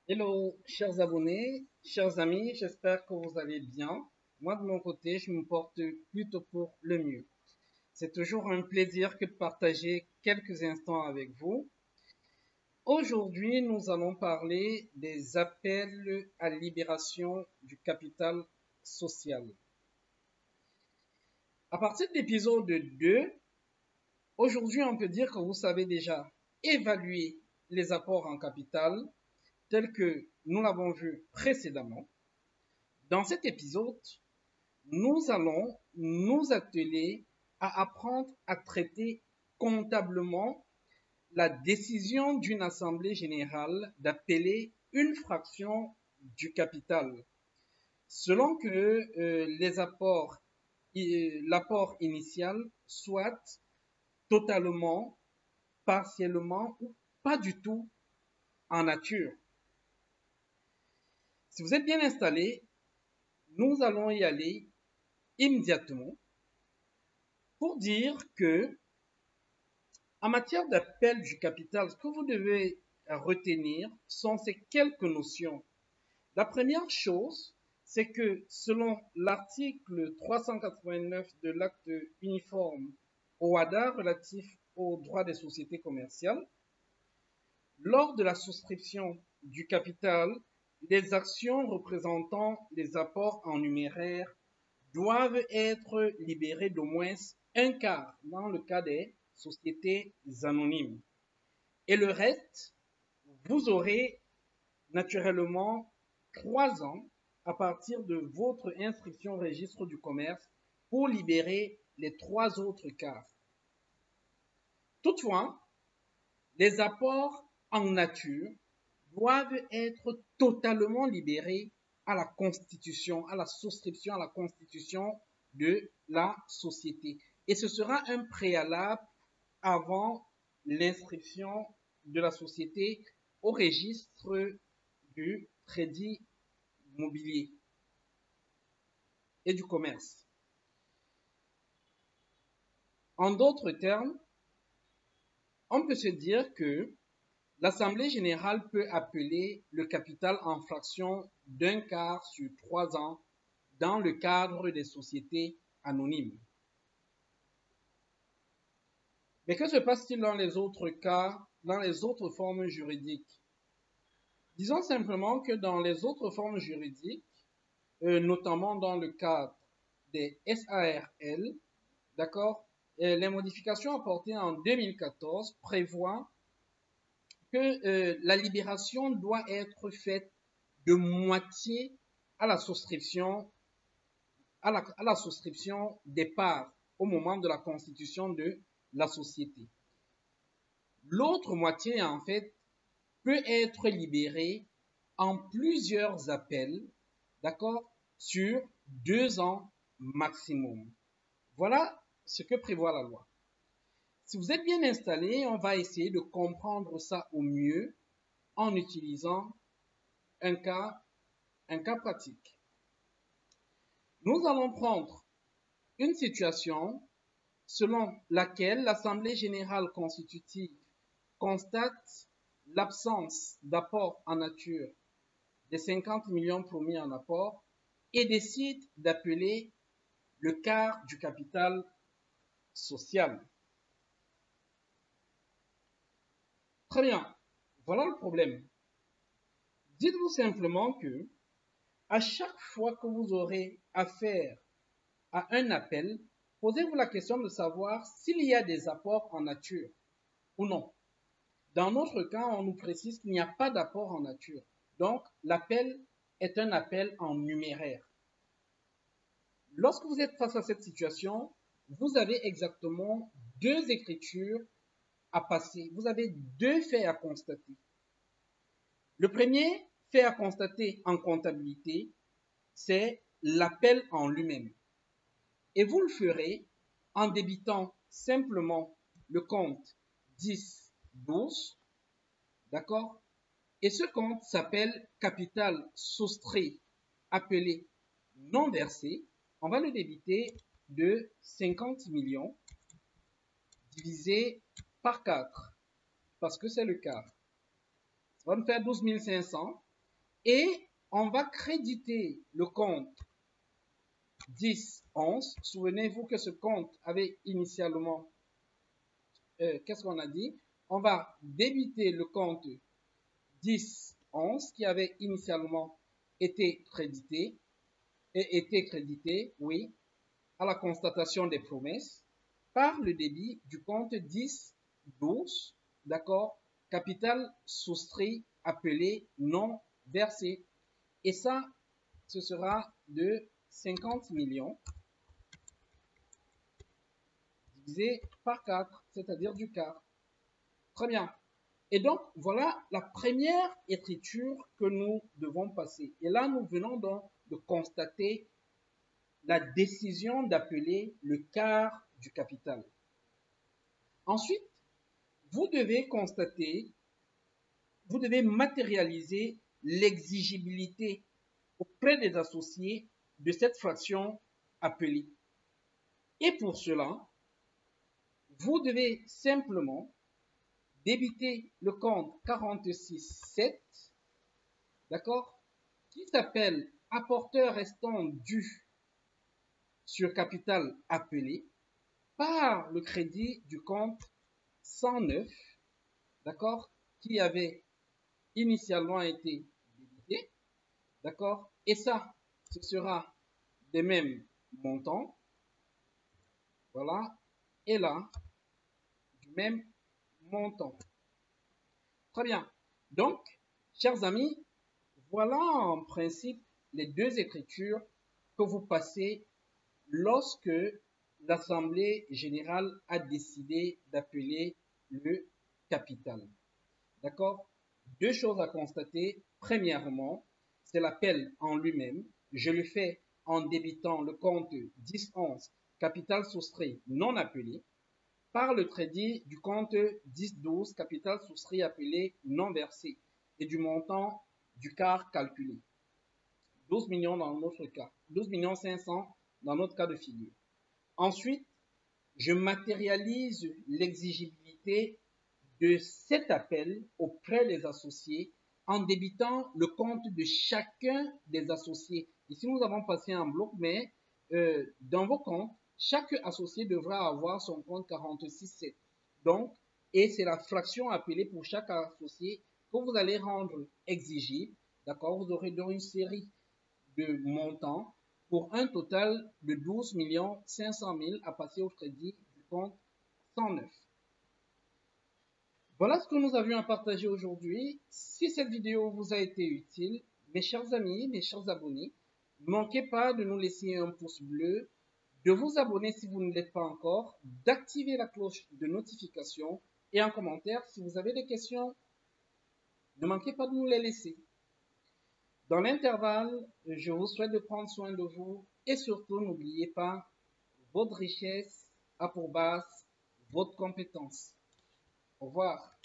Hello, chers abonnés, chers amis, j'espère que vous allez bien. Moi, de mon côté, je me porte plutôt pour le mieux. C'est toujours un plaisir que de partager quelques instants avec vous. Aujourd'hui, nous allons parler des appels à libération du capital social. À partir de l'épisode 2, aujourd'hui, on peut dire que vous savez déjà évaluer les apports en capital tels que nous l'avons vu précédemment. Dans cet épisode, nous allons nous atteler à apprendre à traiter comptablement la décision d'une assemblée générale d'appeler une fraction du capital, selon que l'apport initial soit totalement, partiellement ou pas du tout en nature. Si vous êtes bien installé, nous allons y aller immédiatement pour dire que en matière d'appel du capital, ce que vous devez retenir sont ces quelques notions. La première chose, c'est que selon l'article 389 de l'acte uniforme OHADA relatif aux droits des sociétés commerciales, lors de la souscription du capital, les actions représentant les apports en numéraire doivent être libérées d'au moins un quart dans le cas des sociétés anonymes. Et le reste, vous aurez naturellement 3 ans à partir de votre inscription au registre du commerce pour libérer les 3 autres quarts. Toutefois, les apports en nature doivent être totalement libérés à la constitution, à la souscription, à la constitution de la société. Et ce sera un préalable avant l'inscription de la société au registre du crédit immobilier et du commerce. En d'autres termes, on peut se dire que l'Assemblée générale peut appeler le capital en fraction d'un quart sur 3 ans dans le cadre des sociétés anonymes. Mais que se passe-t-il dans les autres cas, dans les autres formes juridiques? Disons simplement que dans les autres formes juridiques, notamment dans le cadre des SARL, d'accord, les modifications apportées en 2014 prévoient que la libération doit être faite de moitié à la souscription, à la souscription des parts au moment de la constitution de la société. L'autre moitié, en fait, peut être libérée en plusieurs appels, d'accord, sur 2 ans maximum. Voilà ce que prévoit la loi. Si vous êtes bien installé, on va essayer de comprendre ça au mieux en utilisant un cas pratique. Nous allons prendre une situation selon laquelle l'Assemblée générale constitutive constate l'absence d'apport en nature des 50 millions promis en apport et décide d'appeler le quart du capital social. Très bien, voilà le problème. Dites-vous simplement que à chaque fois que vous aurez affaire à un appel, posez-vous la question de savoir s'il y a des apports en nature ou non. Dans notre cas, on nous précise qu'il n'y a pas d'apport en nature. Donc, l'appel est un appel en numéraire. Lorsque vous êtes face à cette situation, vous avez exactement 2 écritures à passer. Vous avez 2 faits à constater. Le premier fait à constater en comptabilité, c'est l'appel en lui-même. Et vous le ferez en débitant simplement le compte 10-12, d'accord? Et ce compte s'appelle capital soustrait appelé non versé. On va le débiter de 50 millions divisé par 4 parce que c'est le quart. Ça va nous faire 12 500 Et on va créditer le compte 10-11. Souvenez-vous que ce compte avait initialement, qu'est-ce qu'on a dit? On va débiter le compte 10-11 qui avait initialement été crédité, oui, à la constatation des promesses par le débit du compte 10-12, d'accord, capital soustrait appelé non versé. Et ça, ce sera de 50 millions divisé par 4, c'est-à-dire du quart. Très bien. Et donc, voilà la première écriture que nous devons passer. Et là, nous venons donc de constater la décision d'appeler le quart du capital. Ensuite, vous devez constater, vous devez matérialiser l'exigibilité auprès des associés de cette fraction appelée. Et pour cela, vous devez simplement débiter le compte 46,7, d'accord, qui s'appelle apporteur restant dû sur capital appelé, par le crédit du compte 109, d'accord, qui avait initialement été débité, d'accord, et ça, ce sera des mêmes montants, voilà, et là, du même montant. Très bien. Donc, chers amis, voilà en principe les deux écritures que vous passez lorsque l'Assemblée générale a décidé d'appeler le capital. D'accord? Deux choses à constater. Premièrement, c'est l'appel en lui-même. Je le fais en débitant le compte 10-11, capital soustrait non appelé, par le crédit du compte 10-12, capital soustrait appelé non versé, et du montant du quart calculé. 12 millions dans notre cas, 12 millions 500 dans notre cas de figure. Ensuite, je matérialise l'exigibilité de cet appel auprès des associés en débitant le compte de chacun des associés. Ici, nous avons passé un bloc, mais dans vos comptes, chaque associé devra avoir son compte 46,7. Donc, et c'est la fraction appelée pour chaque associé que vous allez rendre exigible. D'accord? Vous aurez donc une série de montants pour un total de 12 500 000 à passer au crédit du compte 109. Voilà ce que nous avions à partager aujourd'hui. Si cette vidéo vous a été utile, mes chers amis, mes chers abonnés, ne manquez pas de nous laisser un pouce bleu, de vous abonner si vous ne l'êtes pas encore, d'activer la cloche de notification et en commentaire si vous avez des questions, ne manquez pas de nous les laisser. Dans l'intervalle, je vous souhaite de prendre soin de vous et surtout n'oubliez pas, votre richesse a pour base votre compétence. Au revoir.